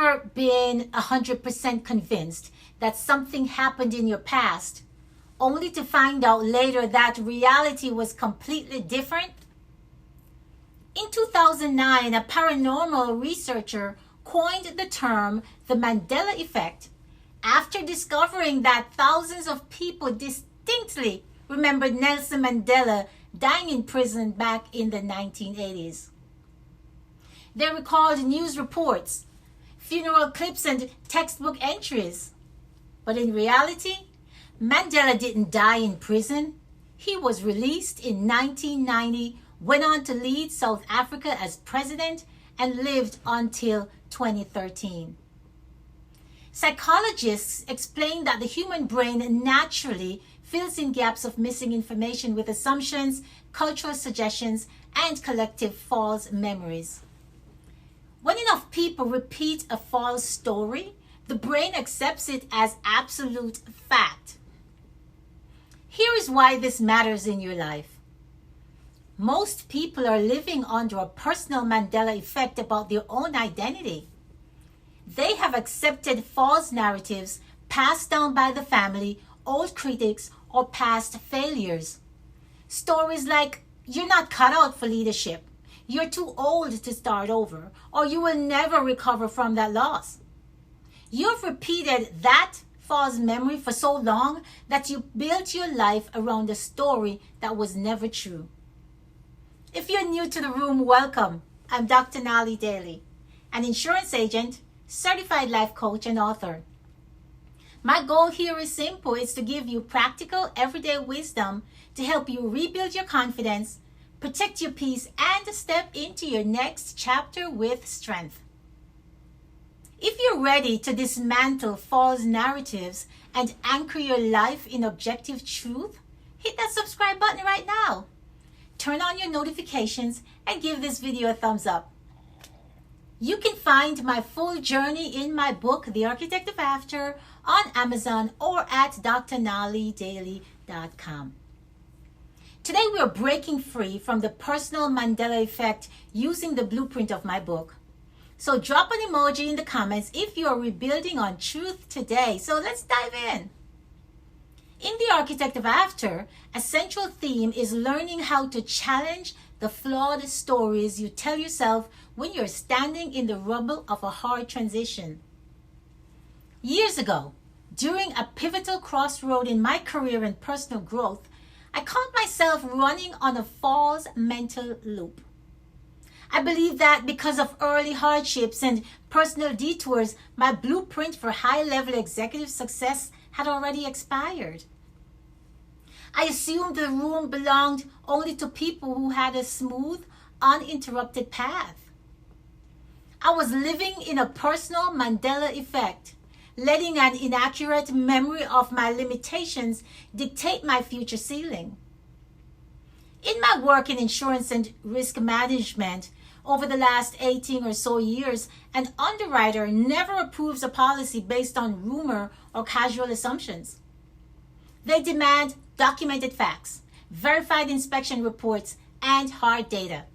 ever been 100% convinced that something happened in your past, only to find out later that reality was completely different? In 2009, a paranormal researcher coined the term the Mandela effect after discovering that thousands of people distinctly remembered Nelson Mandela dying in prison back in the 1980s. They recalled news reports, funeral clips, and textbook entries. But in reality, Mandela didn't die in prison. He was released in 1990, went on to lead South Africa as president, and lived until 2013. Psychologists explain that the human brain naturally fills in gaps of missing information with assumptions, cultural suggestions, and collective false memories. When enough people repeat a false story, the brain accepts it as absolute fact. Here is why this matters in your life. Most people are living under a personal Mandela effect about their own identity. They have accepted false narratives passed down by the family, old critics, or past failures. Stories like, "You're not cut out for leadership," "You're too old to start over," or "You will never recover from that loss." You've repeated that false memory for so long that you built your life around a story that was never true. If you're new to the room, welcome. I'm Dr. Daly, an insurance agent, certified life coach, and author. My goal here is simple. It's to give you practical, everyday wisdom to help you rebuild your confidence, protect your peace, and step into your next chapter with strength. If you're ready to dismantle false narratives and anchor your life in objective truth, hit that subscribe button right now. Turn on your notifications and give this video a thumbs up. You can find my full journey in my book, The Architect of After, on Amazon or at drnalidaily.com. Today we are breaking free from the personal Mandela effect using the blueprint of my book. So drop an emoji in the comments if you are rebuilding on truth today. So let's dive in. In The Architect of After, a central theme is learning how to challenge the flawed stories you tell yourself when you're standing in the rubble of a hard transition. Years ago, during a pivotal crossroad in my career and personal growth, I caught myself running on a false mental loop. I believed that because of early hardships and personal detours, my blueprint for high-level executive success had already expired. I assumed the room belonged only to people who had a smooth, uninterrupted path. I was living in a personal Mandela effect, letting an inaccurate memory of my limitations dictate my future ceiling. In my work in insurance and risk management, over the last 18 or so years, an underwriter never approves a policy based on rumor or casual assumptions. They demand documented facts, verified inspection reports, and hard data.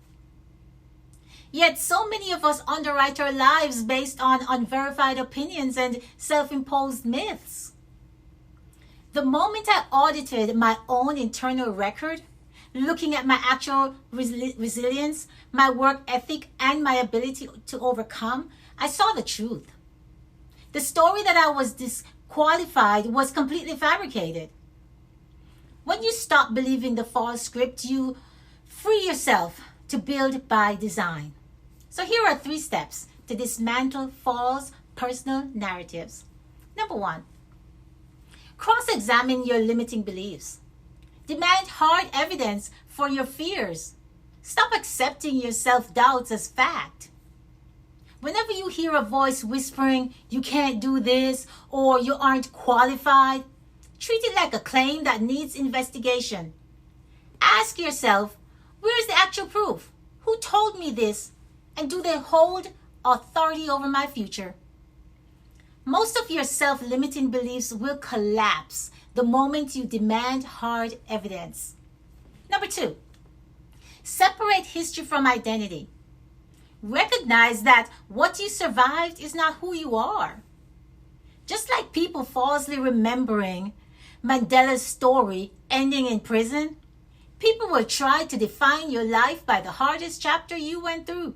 Yet so many of us underwrite our lives based on unverified opinions and self-imposed myths. The moment I audited my own internal record, looking at my actual resilience, my work ethic, and my ability to overcome, I saw the truth. The story that I was disqualified was completely fabricated. When you stop believing the false script, you free yourself to build by design. So here are 3 steps to dismantle false personal narratives. Number 1, cross-examine your limiting beliefs. Demand hard evidence for your fears. Stop accepting your self-doubts as fact. Whenever you hear a voice whispering, "You can't do this," or "You aren't qualified," treat it like a claim that needs investigation. Ask yourself, where is the actual proof? Who told me this? And do they hold authority over my future? Most of your self-limiting beliefs will collapse the moment you demand hard evidence. Number 2, separate history from identity. Recognize that what you survived is not who you are. Just like people falsely remembering Mandela's story ending in prison, people will try to define your life by the hardest chapter you went through.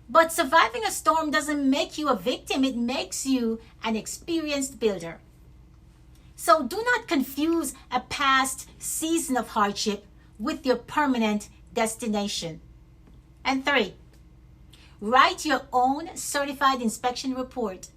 But surviving a storm doesn't make you a victim, it makes you an experienced builder. So do not confuse a past season of hardship with your permanent destination. And 3, write your own certified inspection report.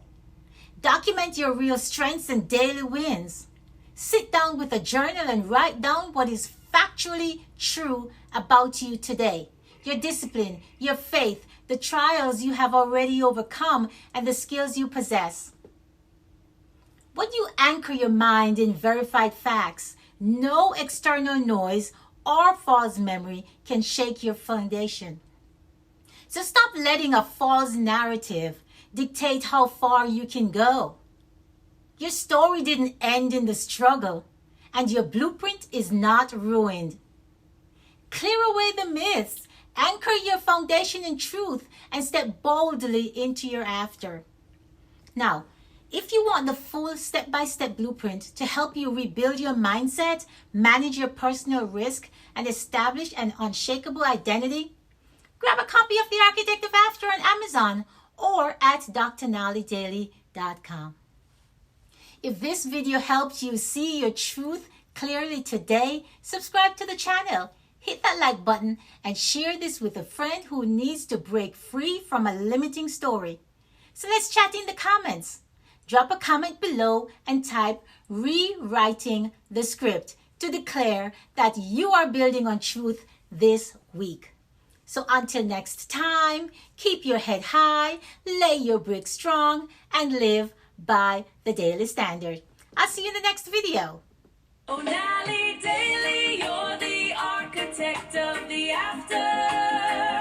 Document your real strengths and daily wins. Sit down with a journal and write down what is factually true about you today. Your discipline, your faith, the trials you have already overcome, and the skills you possess. When you anchor your mind in verified facts, no external noise or false memory can shake your foundation. So stop letting a false narrative dictate how far you can go. Your story didn't end in the struggle, and your blueprint is not ruined. Clear away the myths, anchor your foundation in truth, and step boldly into your after. Now, if you want the full step-by-step blueprint to help you rebuild your mindset, manage your personal risk, and establish an unshakable identity, grab a copy of The Architect of After on Amazon or at drdaly.com. If this video helped you see your truth clearly today, subscribe to the channel, hit that like button, and share this with a friend who needs to break free from a limiting story. So let's chat in the comments. Drop a comment below and type "rewriting the script" to declare that you are building on truth this week. So until next time, keep your head high, lay your bricks strong, and live by the daily standard. I'll see you in the next video. Oh, Daly, you're the architect of the after.